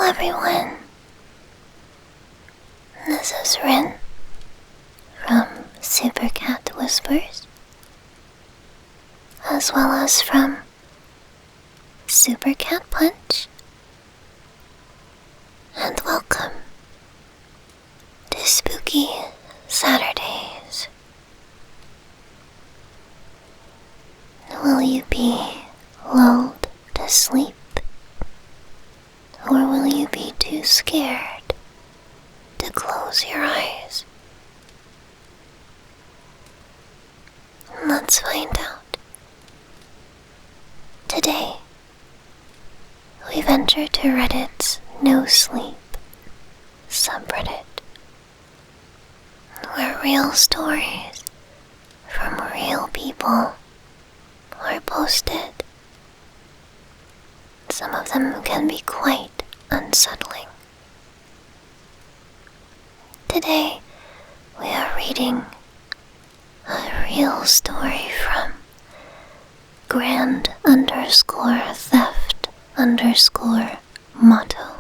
everyone. This is Rin from Super Cat Whispers, as well as from Super Cat Punch. And welcome to Spooky Saturdays. Will you be lulled to sleep? Or will you be too scared to close your eyes? Let's find out. Today, we've entered to Reddit's nosleep subreddit, where real stories from real people are posted. Some of them can be quite unsettling. Today, we are reading a real story from grand_theft_motto,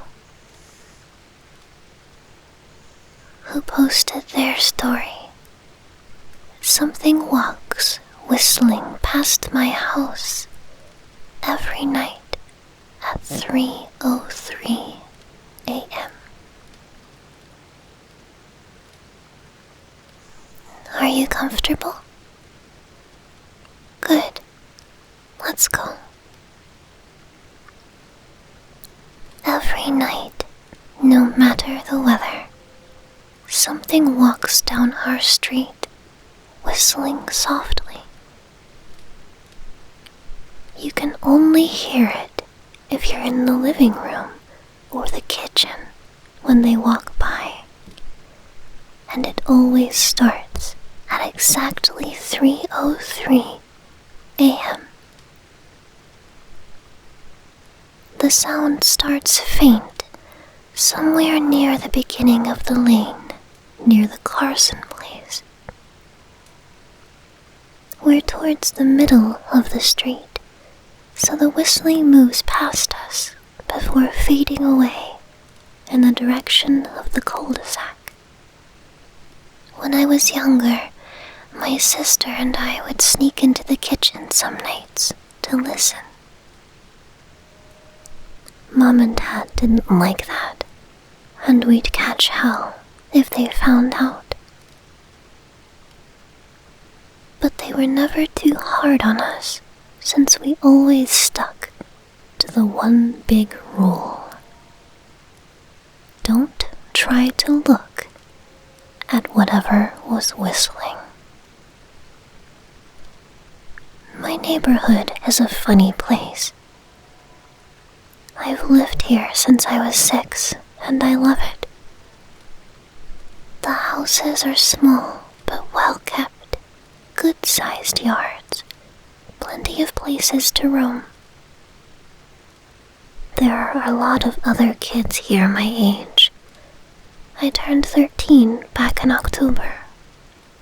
who posted their story. Something walks whistling past my house every night at 3:03 a.m. Are you comfortable? Good. Let's go. Every night, no matter the weather, something walks down our street, whistling softly. You can only hear it if you're in the living room or the kitchen when they walk by. And it always starts at exactly 3:03 a.m. The sound starts faint somewhere near the beginning of the lane, near the Carson place. We're towards the middle of the street, so the whistling moves past us before fading away in the direction of the cul-de-sac. When I was younger, my sister and I would sneak into the kitchen some nights to listen. Mom and Dad didn't like that, and we'd catch hell if they found out. But they were never too hard on us, since we always stuck to the one big rule. Don't try to look at whatever was whistling. My neighborhood is a funny place. I've lived here since I was 6, and I love it. The houses are small but well kept, good-sized yards, plenty of places to roam. There are a lot of other kids here my age. I turned 13 back in October.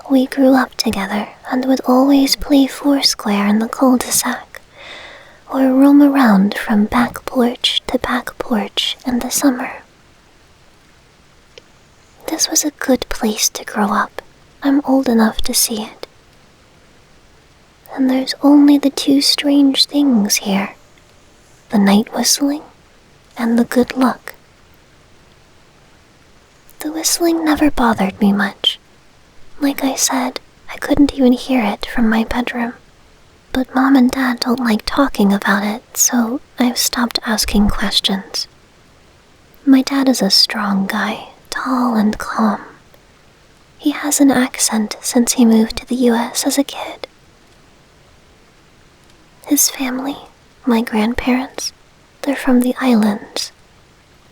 We grew up together and would always play foursquare in the cul-de-sac, or roam around from back porch to back porch in the summer. This was a good place to grow up. I'm old enough to see it. And there's only the two strange things here: the night whistling and the good luck. The whistling never bothered me much. Like I said, I couldn't even hear it from my bedroom. But Mom and Dad don't like talking about it, so I've stopped asking questions. My dad is a strong guy, tall and calm. He has an accent since he moved to the US as a kid. His family, my grandparents, they're from the islands.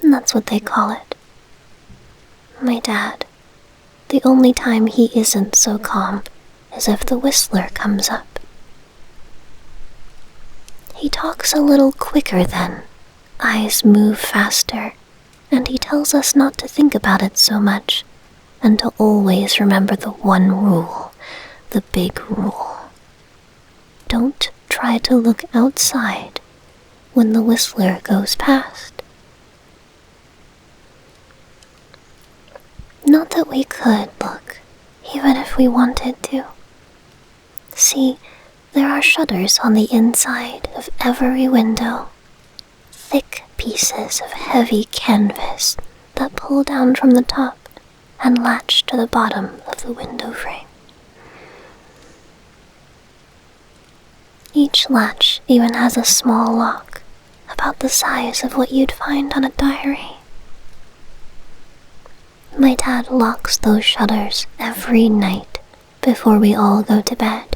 That's what they call it. My dad, the only time he isn't so calm is if the whistler comes up. He talks a little quicker then, eyes move faster, and he tells us not to think about it so much, and to always remember the one rule, the big rule. Don't try to look outside when the whistler goes past. Not that we could look, even if we wanted to. See, there are shutters on the inside of every window. Thick pieces of heavy canvas that pull down from the top and latch to the bottom of the window frame. Each latch even has a small lock, about the size of what you'd find on a diary. My dad locks those shutters every night before we all go to bed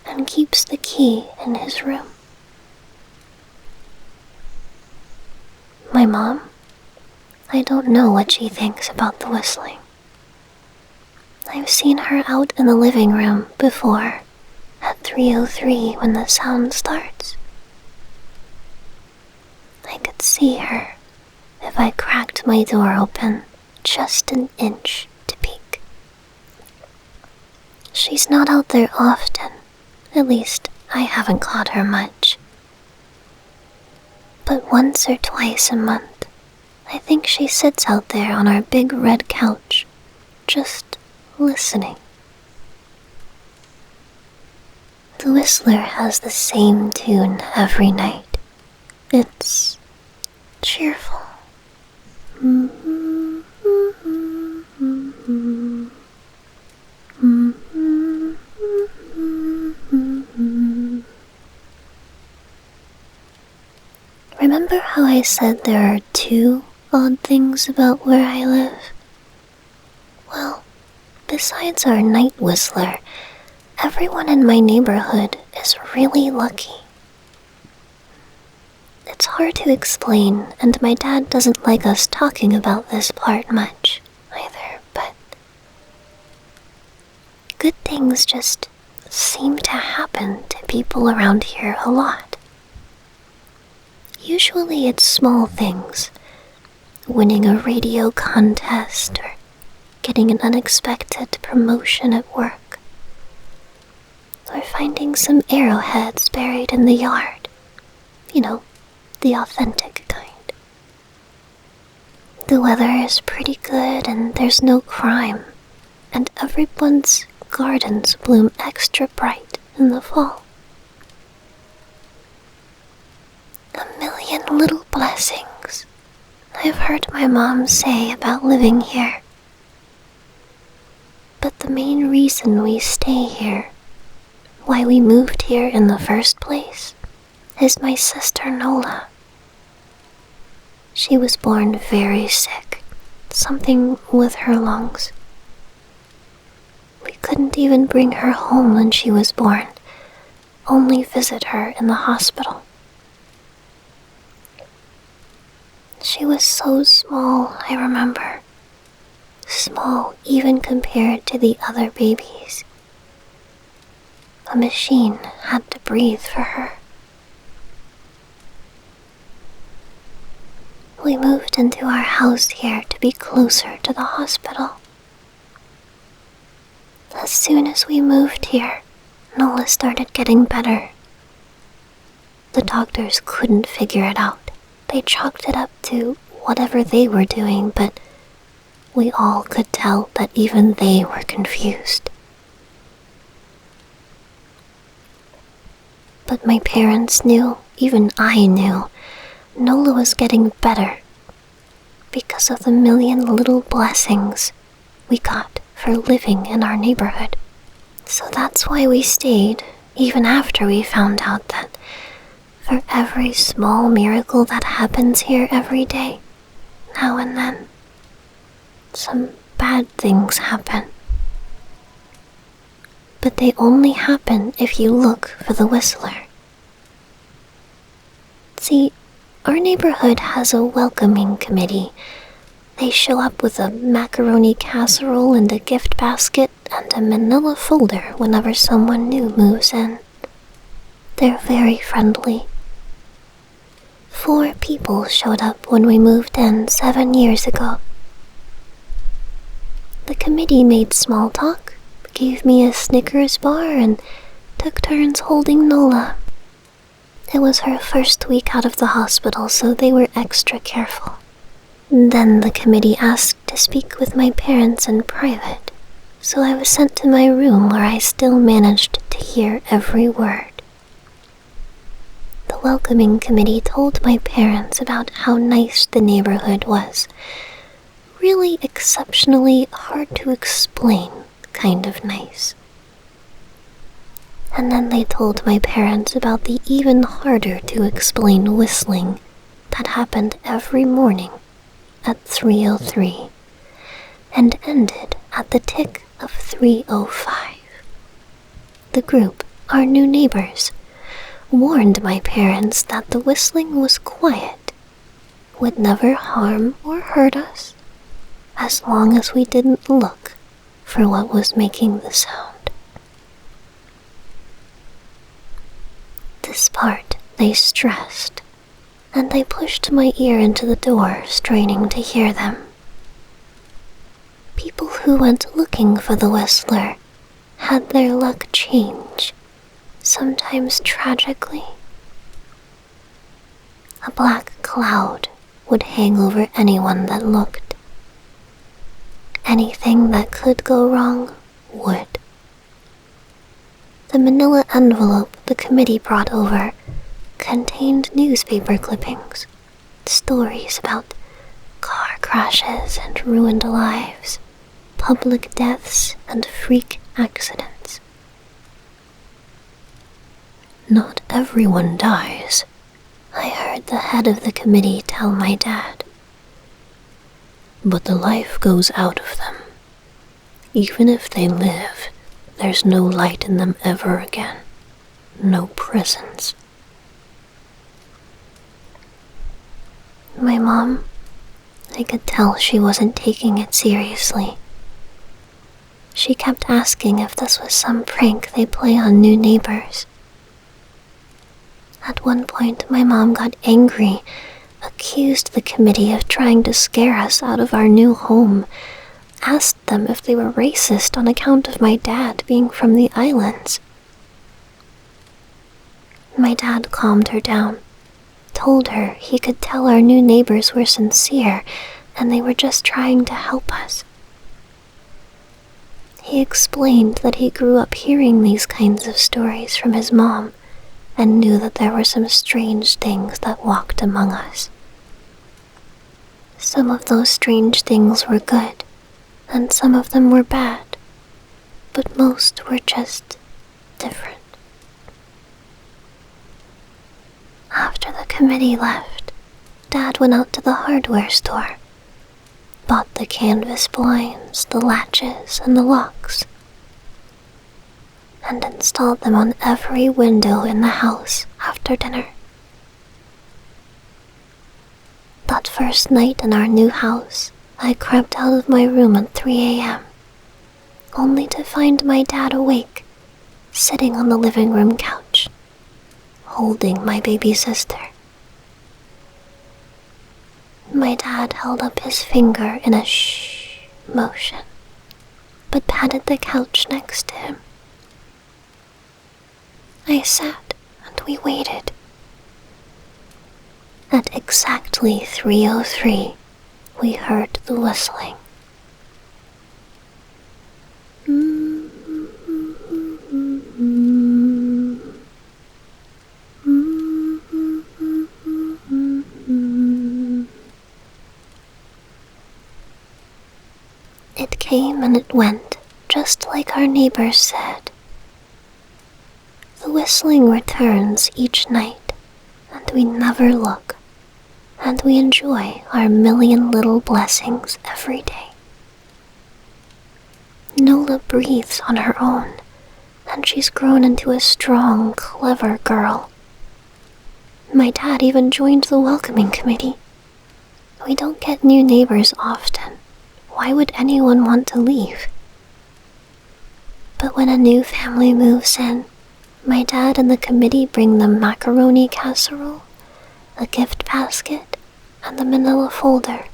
and keeps the key in his room. My mom, I don't know what she thinks about the whistling. I've seen her out in the living room before, at 3:03 when the sound starts. I could see her if I cracked my door open just an inch to peek. She's not out there often, at least I haven't caught her much. But once or twice a month, I think she sits out there on our big red couch, just listening. The Whistler has the same tune every night. It's cheerful. Remember how I said there are two odd things about where I live? Well, besides our night whistler, everyone in my neighborhood is really lucky. It's hard to explain, and my dad doesn't like us talking about this part much either, but good things just seem to happen to people around here a lot. Usually it's small things, winning a radio contest or getting an unexpected promotion at work, or finding some arrowheads buried in the yard. You know, the authentic kind. The weather is pretty good and there's no crime, and everyone's gardens bloom extra bright in the fall. A million little blessings I've heard my mom say about living here. But the main reason we stay here, why we moved here in the first place, is my sister Nola. She was born very sick, something with her lungs. We couldn't even bring her home when she was born, only visit her in the hospital. She was so small, I remember. Small even compared to the other babies. A machine had to breathe for her. We moved into our house here to be closer to the hospital. As soon as we moved here, Nola started getting better. The doctors couldn't figure it out. They chalked it up to whatever they were doing, but we all could tell that even they were confused. But my parents knew, even I knew, Nola was getting better because of the million little blessings we got for living in our neighborhood. So that's why we stayed, even after we found out that for every small miracle that happens here every day, now and then, some bad things happen. But they only happen if you look for the whistler. See, our neighborhood has a welcoming committee. They show up with a macaroni casserole and a gift basket and a manila folder whenever someone new moves in. They're very friendly. 4 people showed up when we moved in 7 years ago. The committee made small talk, gave me a Snickers bar, and took turns holding Nola. It was her first week out of the hospital, so they were extra careful. Then the committee asked to speak with my parents in private, so I was sent to my room where I still managed to hear every word. The welcoming committee told my parents about how nice the neighborhood was. Really exceptionally hard to explain kind of nice. And then they told my parents about the even harder to explain whistling that happened every morning at 3:03 and ended at the tick of 3:05. The group, our new neighbors, warned my parents that the whistling was quiet, would never harm or hurt us, as long as we didn't look for what was making the sound. This part they stressed, and I pushed my ear into the door, straining to hear them. People who went looking for the whistler had their luck change, sometimes tragically. A black cloud would hang over anyone that looked. Anything that could go wrong would. The manila envelope the committee brought over contained newspaper clippings, stories about car crashes and ruined lives, public deaths and freak accidents. Not everyone dies, I heard the head of the committee tell my dad. But the life goes out of them. Even if they live, there's no light in them ever again. No presence. My mom, I could tell she wasn't taking it seriously. She kept asking if this was some prank they play on new neighbors. At one point, my mom got angry, accused the committee of trying to scare us out of our new home, asked them if they were racist on account of my dad being from the islands. My dad calmed her down, told her he could tell our new neighbors were sincere and they were just trying to help us. He explained that he grew up hearing these kinds of stories from his mom and knew that there were some strange things that walked among us. Some of those strange things were good, and some of them were bad, but most were just different. After the committee left, Dad went out to the hardware store, bought the canvas blinds, the latches, and the locks, and installed them on every window in the house after dinner. That first night in our new house, I crept out of my room at 3 a.m., only to find my dad awake, sitting on the living room couch, holding my baby sister. My dad held up his finger in a shh motion, but patted the couch next to him. I sat and we waited. At exactly 3:03, we heard the whistling. It came and it went, just like our neighbors said. The whistling returns each night, and we never look, and we enjoy our million little blessings every day. Nola breathes on her own, and she's grown into a strong, clever girl. My dad even joined the welcoming committee. We don't get new neighbors often. Why would anyone want to leave? But when a new family moves in, my dad and the committee bring them macaroni casserole, a gift basket, and the manila folder.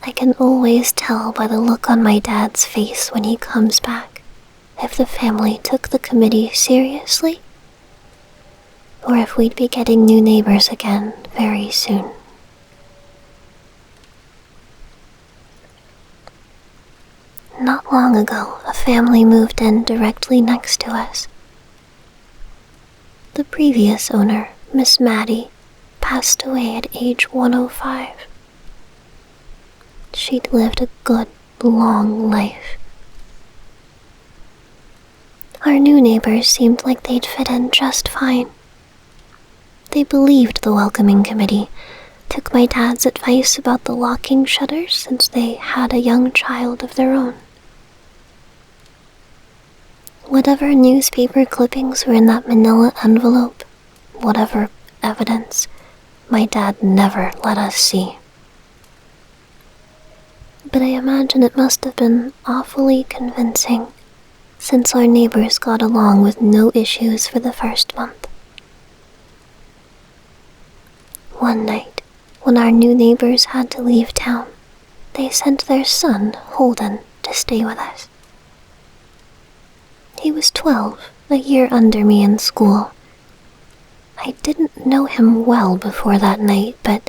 I can always tell by the look on my dad's face when he comes back if the family took the committee seriously or if we'd be getting new neighbors again very soon. Not long ago, a family moved in directly next to us. The previous owner, Miss Maddie, passed away at age 105. She'd lived a good, long life. Our new neighbors seemed like they'd fit in just fine. They believed the welcoming committee, took my dad's advice about the locking shutters since they had a young child of their own. Whatever newspaper clippings were in that manila envelope, whatever evidence, my dad never let us see. But I imagine it must have been awfully convincing, since our neighbors got along with no issues for the first month. One night, when our new neighbors had to leave town, they sent their son, Holden, to stay with us. He was 12, a year under me in school. I didn't know him well before that night, but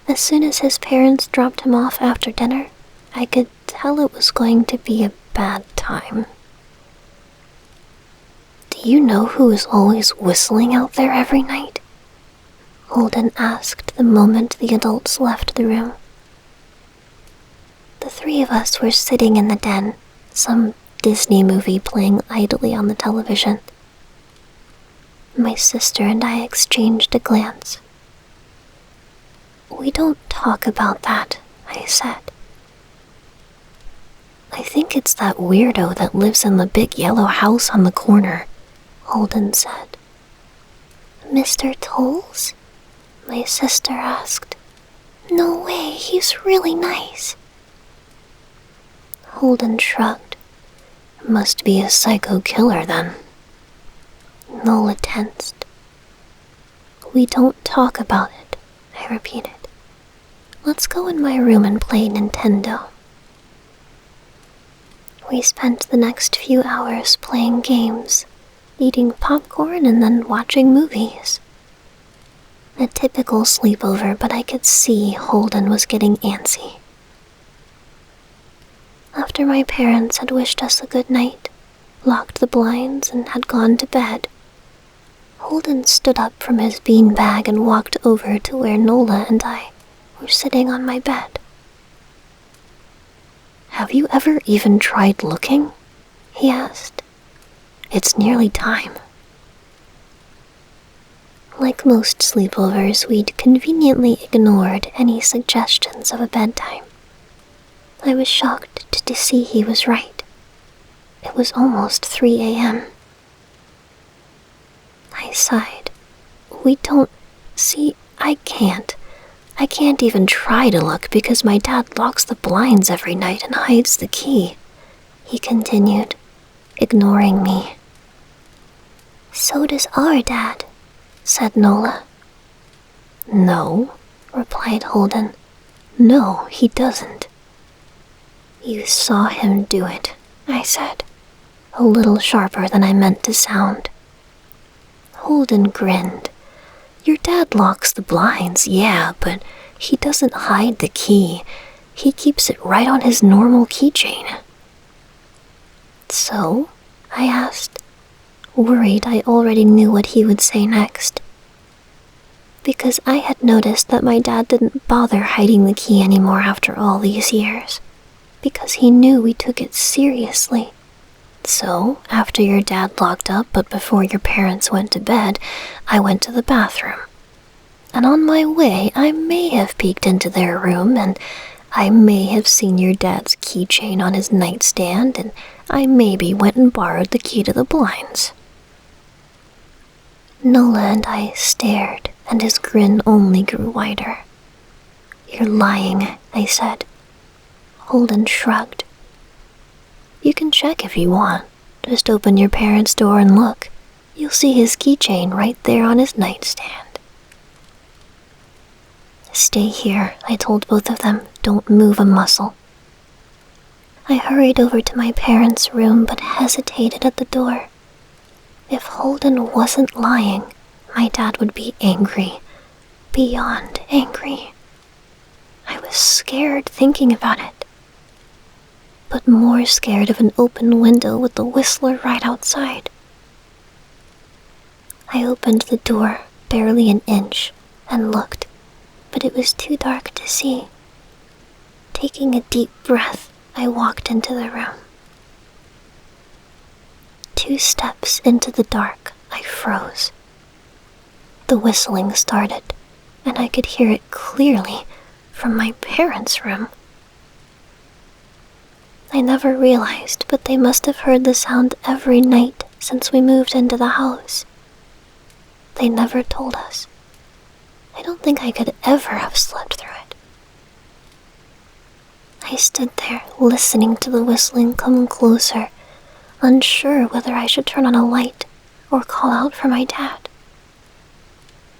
as soon as his parents dropped him off after dinner, I could tell it was going to be a bad time. "Do you know who is always whistling out there every night?" Holden asked the moment the adults left the room. The three of us were sitting in the den, some Disney movie playing idly on the television. My sister and I exchanged a glance. "We don't talk about that," I said. "I think it's that weirdo that lives in the big yellow house on the corner," Holden said. "Mr. Tolles?" my sister asked. "No way, he's really nice." Holden shrugged. "Must be a psycho killer then." Nola tensed. "We don't talk about it," I repeated. "Let's go in my room and play Nintendo." We spent the next few hours playing games, eating popcorn and then watching movies. A typical sleepover, but I could see Holden was getting antsy. After my parents had wished us a good night, locked the blinds, and had gone to bed, Holden stood up from his beanbag and walked over to where Nola and I were sitting on my bed. "Have you ever even tried looking?" he asked. "It's nearly time." Like most sleepovers, we'd conveniently ignored any suggestions of a bedtime. I was shocked to see he was right. It was almost 3 a.m. I sighed. "We don't... See, I can't even try to look because my dad locks the blinds every night and hides the key," he continued, ignoring me. "So does our dad," said Nola. "No," replied Holden. "No, he doesn't." "You saw him do it," I said, a little sharper than I meant to sound. Holden grinned. "Your dad locks the blinds, yeah, but he doesn't hide the key. He keeps it right on his normal keychain." "So?" I asked, worried I already knew what he would say next. Because I had noticed that my dad didn't bother hiding the key anymore after all these years, because he knew we took it seriously. "So, after your dad locked up but before your parents went to bed, I went to the bathroom. And on my way, I may have peeked into their room, and I may have seen your dad's keychain on his nightstand, and I maybe went and borrowed the key to the blinds." Nola and I stared, and his grin only grew wider. "You're lying," I said. Holden shrugged. "You can check if you want. Just open your parents' door and look. You'll see his keychain right there on his nightstand." "Stay here," I told both of them. "Don't move a muscle." I hurried over to my parents' room but hesitated at the door. If Holden wasn't lying, my dad would be angry. Beyond angry. I was scared thinking about it. but more scared of an open window with the whistler right outside. I opened the door barely an inch and looked, but it was too dark to see. Taking a deep breath, I walked into the room. 2 steps into the dark, I froze. The whistling started, and I could hear it clearly from my parents' room. I never realized, but they must have heard the sound every night since we moved into the house. They never told us. I don't think I could ever have slept through it. I stood there listening to the whistling come closer, unsure whether I should turn on a light or call out for my dad.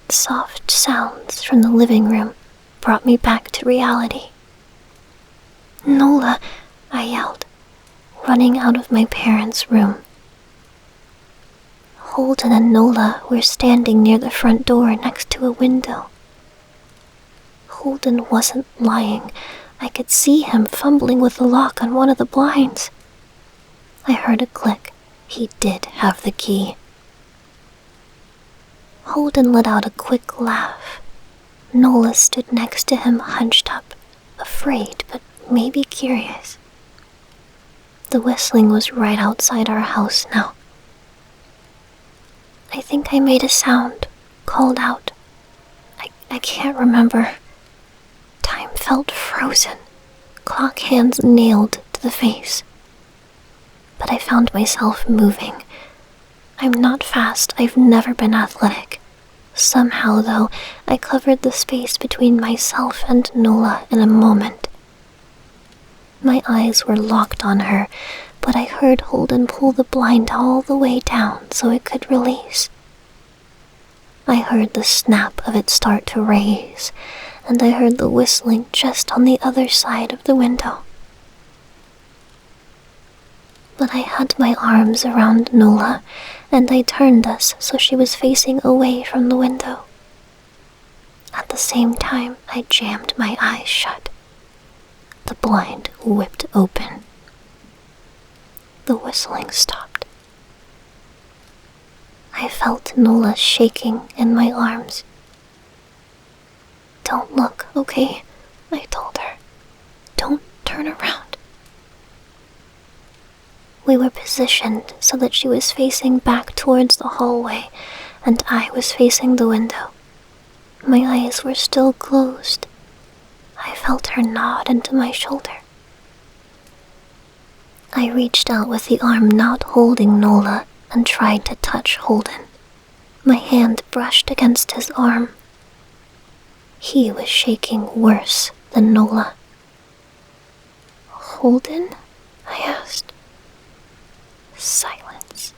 Soft sounds from the living room brought me back to reality. "Nola," I yelled, running out of my parents' room. Holden and Nola were standing near the front door next to a window. Holden wasn't lying. I could see him fumbling with the lock on one of the blinds. I heard a click. He did have the key. Holden let out a quick laugh. Nola stood next to him, hunched up, afraid but maybe curious. The whistling was right outside our house now. I think I made a sound, called out. I can't remember. Time felt frozen, clock hands nailed to the face. But I found myself moving. I'm not fast, I've never been athletic. Somehow, though, I covered the space between myself and Nola in a moment. My eyes were locked on her, but I heard Holden pull the blind all the way down so it could release. I heard the snap of it start to raise, and I heard the whistling just on the other side of the window. But I had my arms around Nola, and I turned us so she was facing away from the window. At the same time, I jammed my eyes shut. The blind whipped open. The whistling stopped. I felt Nola shaking in my arms. "Don't look, okay?" I told her. "Don't turn around." We were positioned so that she was facing back towards the hallway, and I was facing the window. My eyes were still closed. I felt her nod into my shoulder. I reached out with the arm not holding Nola and tried to touch Holden. My hand brushed against his arm. He was shaking worse than Nola. "Holden?" I asked. Silence.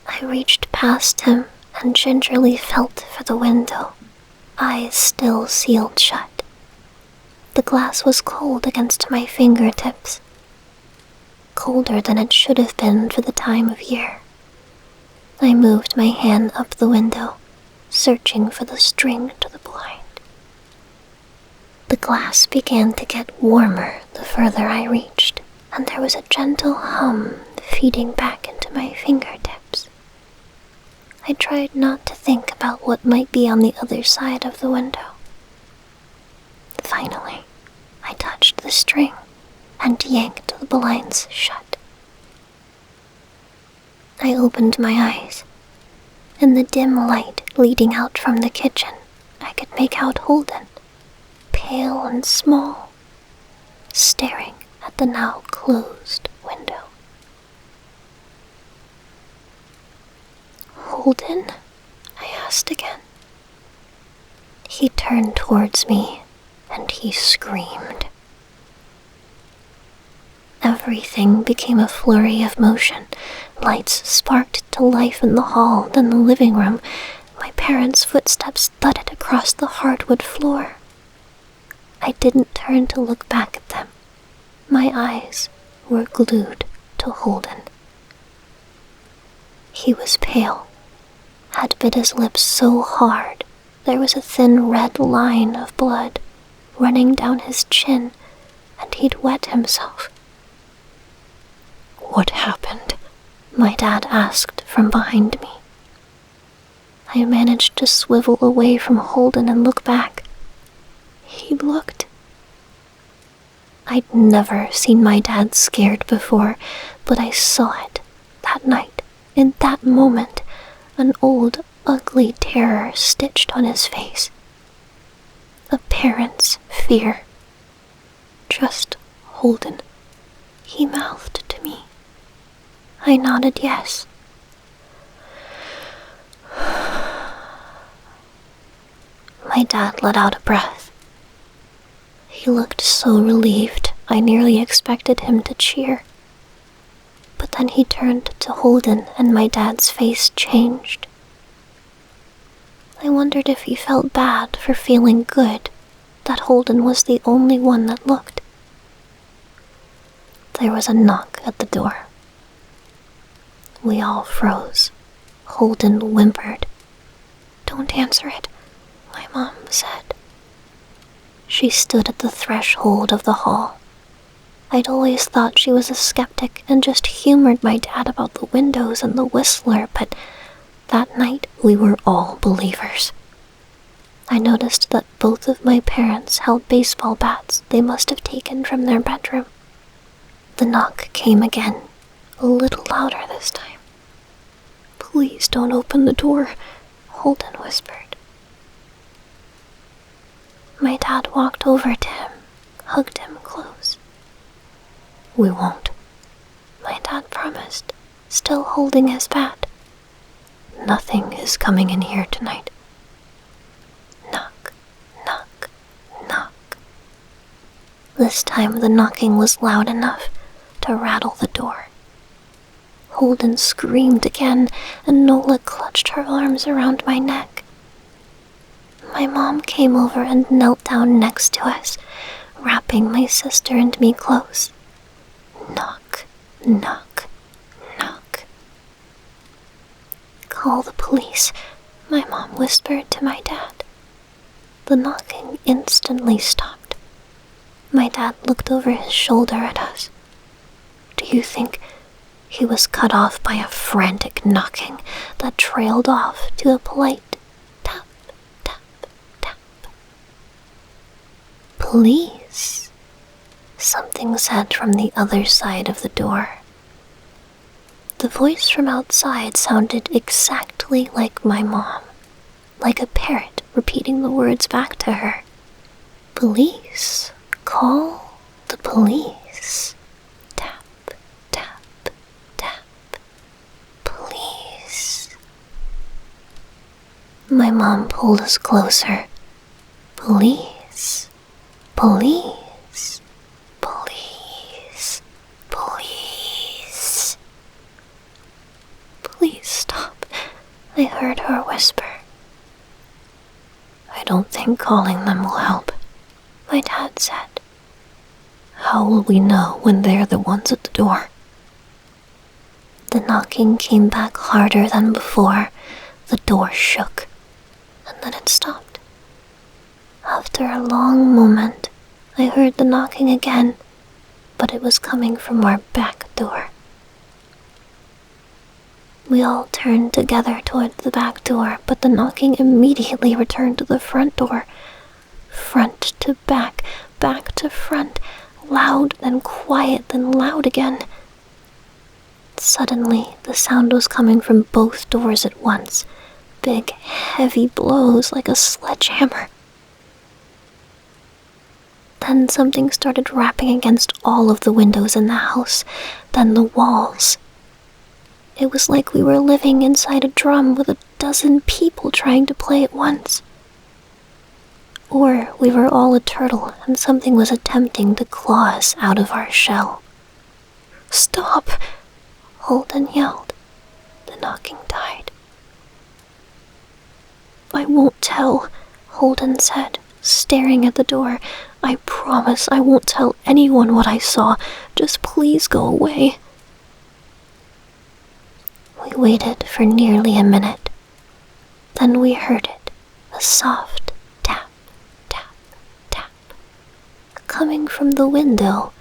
I reached past him and gingerly felt for the window, eyes still sealed shut. The glass was cold against my fingertips, colder than it should have been for the time of year. I moved my hand up the window, searching for the string to the blind. The glass began to get warmer the further I reached, and there was a gentle hum feeding back into my fingertips. I tried not to think about what might be on the other side of the window. Finally, I touched the string and yanked the blinds shut. I opened my eyes. In the dim light leading out from the kitchen, I could make out Holden, pale and small, staring at the now closed window. "Holden?" I asked again. He turned towards me, and he screamed. Everything became a flurry of motion. Lights sparked to life in the hall, then the living room. My parents' footsteps thudded across the hardwood floor. I didn't turn to look back at them. My eyes were glued to Holden. He was pale, had bit his lips so hard there was a thin red line of blood running down his chin and he'd wet himself. "What happened?" my dad asked from behind me. I managed to swivel away from Holden and look back. He looked. I'd never seen my dad scared before, but I saw it that night, in that moment, an old, ugly terror stitched on his face. A parent's fear. "Just Holden," he mouthed to me. I nodded yes. My dad let out a breath. He looked so relieved, I nearly expected him to cheer. But then he turned to Holden and my dad's face changed. I wondered if he felt bad for feeling good, that Holden was the only one that looked. There was a knock at the door. We all froze. Holden whimpered. "Don't answer it," my mom said. She stood at the threshold of the hall. I'd always thought she was a skeptic and just humored my dad about the windows and the whistler, but that night we were all believers. I noticed that both of my parents held baseball bats they must have taken from their bedroom. The knock came again, a little louder this time. "Please don't open the door," Holden whispered. My dad walked over to him, hugged him close. "We won't," my dad promised, still holding his bat. "Nothing is coming in here tonight." Knock, knock, knock. This time the knocking was loud enough to rattle the door. Holden screamed again, and Nola clutched her arms around my neck. My mom came over and knelt down next to us, wrapping my sister and me close. Knock, knock, knock. "Call the police," my mom whispered to my dad. The knocking instantly stopped. My dad looked over his shoulder at us. Do you think he was cut off by a frantic knocking that trailed off to a polite tap, tap, tap? "Police," something said from the other side of the door. The voice from outside sounded exactly like my mom, like a parrot repeating the words back to her. "Police, call the police. Tap, tap, tap, police." My mom pulled us closer. "Police, police, police, police." "Please stop," I heard her whisper. "I don't think calling them will help," my dad said. "How will we know when they're the ones at the door?" The knocking came back harder than before. The door shook, and then it stopped. After a long moment, I heard the knocking again, but it was coming from our back door. We all turned together toward the back door, but the knocking immediately returned to the front door. Front to back, back to front, loud, then quiet, then loud again. Suddenly, the sound was coming from both doors at once. Big, heavy blows like a sledgehammer. Then something started rapping against all of the windows in the house, then the walls. It was like we were living inside a drum with a dozen people trying to play at once. Or we were all a turtle and something was attempting to claw us out of our shell. "Stop!" Holden yelled. The knocking died. "I won't tell," Holden said, staring at the door. "I promise I won't tell anyone what I saw. Just please go away." We waited for nearly a minute. Then we heard it, a soft tap, tap, tap, coming from the window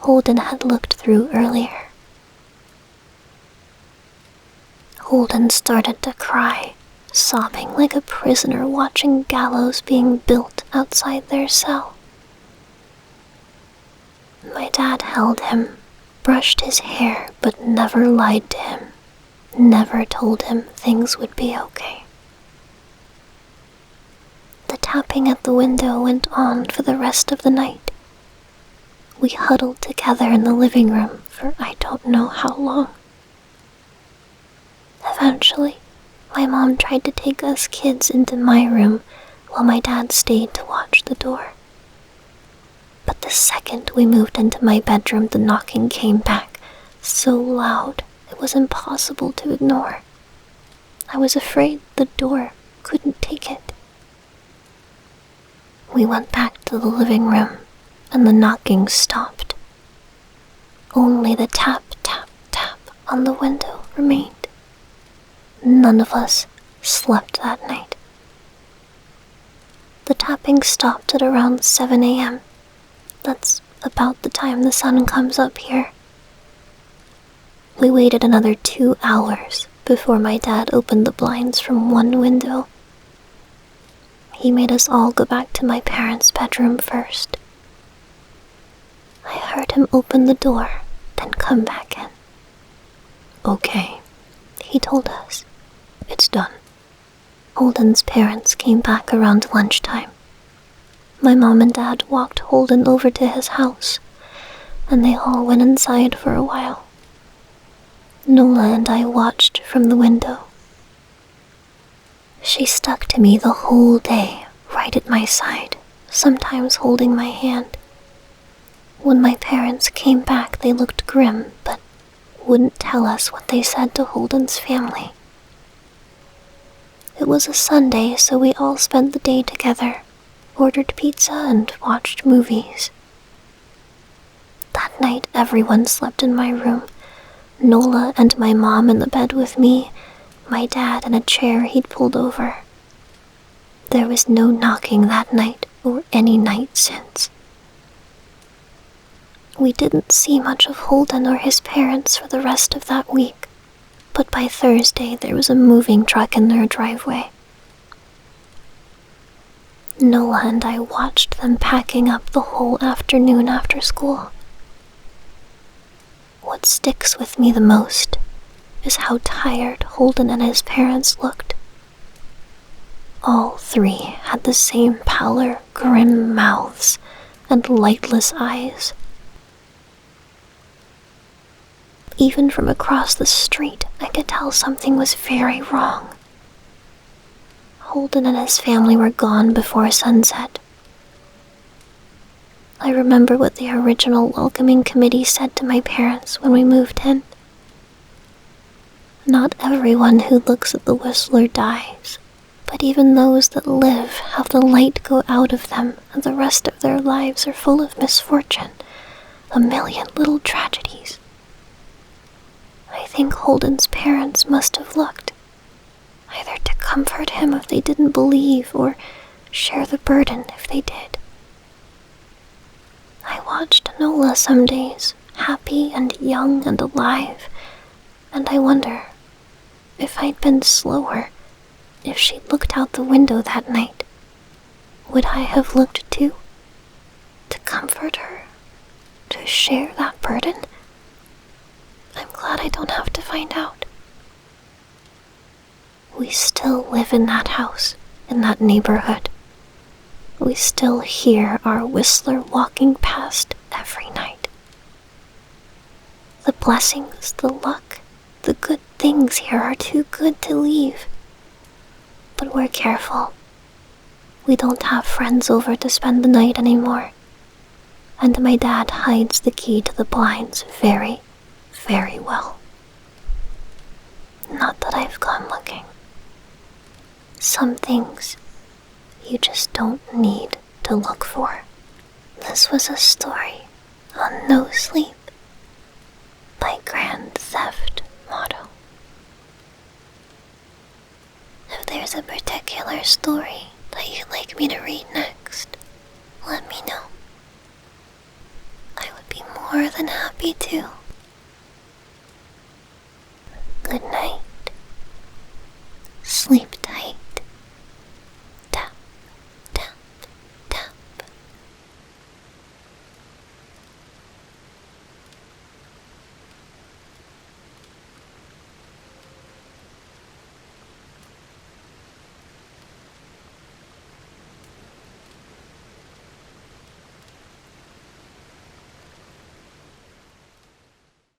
Holden had looked through earlier. Holden started to cry, sobbing like a prisoner watching gallows being built outside their cell. My dad held him, brushed his hair, but never lied to him, never told him things would be okay. The tapping at the window went on for the rest of the night. We huddled together in the living room for I don't know how long. Eventually, my mom tried to take us kids into my room while my dad stayed to watch the door. But the second we moved into my bedroom, the knocking came back, so loud it was impossible to ignore. I was afraid the door couldn't take it. We went back to the living room, and the knocking stopped. Only the tap, tap, tap on the window remained. None of us slept that night. The tapping stopped at around 7 a.m. That's about the time the sun comes up here. We waited another 2 hours before my dad opened the blinds from one window. He made us all go back to my parents' bedroom first. I heard him open the door, then come back in. "Okay," he told us. "It's done." Holden's parents came back around lunchtime. My mom and dad walked Holden over to his house, and they all went inside for a while. Nola and I watched from the window. She stuck to me the whole day, right at my side, sometimes holding my hand. When my parents came back, they looked grim, but wouldn't tell us what they said to Holden's family. It was a Sunday, so we all spent the day together, ordered pizza and watched movies. That night, everyone slept in my room. Nola and my mom in the bed with me, my dad in a chair he'd pulled over. There was no knocking that night or any night since. We didn't see much of Holden or his parents for the rest of that week, but by Thursday there was a moving truck in their driveway. Nola and I watched them packing up the whole afternoon after school. What sticks with me the most is how tired Holden and his parents looked. All three had the same pallor, grim mouths, and lightless eyes. Even from across the street, I could tell something was very wrong. Holden and his family were gone before sunset. I remember what the original welcoming committee said to my parents when we moved in. Not everyone who looks at the Whistler dies, but even those that live have the light go out of them, and the rest of their lives are full of misfortune, a million little tragedies. I think Holden's parents must have looked, either to comfort him if they didn't believe, or share the burden if they did. I watched Nola some days, happy and young and alive, and I wonder if I'd been slower, if she'd looked out the window that night, would I have looked too? To comfort her? To share that burden? I'm glad I don't have to find out. We still live in that house, in that neighborhood. We still hear our Whistler walking past every night. The blessings, the luck, the good things here are too good to leave. But we're careful. We don't have friends over to spend the night anymore. And my dad hides the key to the blinds very, very well. Not that I've gone looking. Some things you just don't need to look for. This was a story on No Sleep by Grand Theft Motto. If there's a particular story that you'd like me to read next, let me know. more than happy to.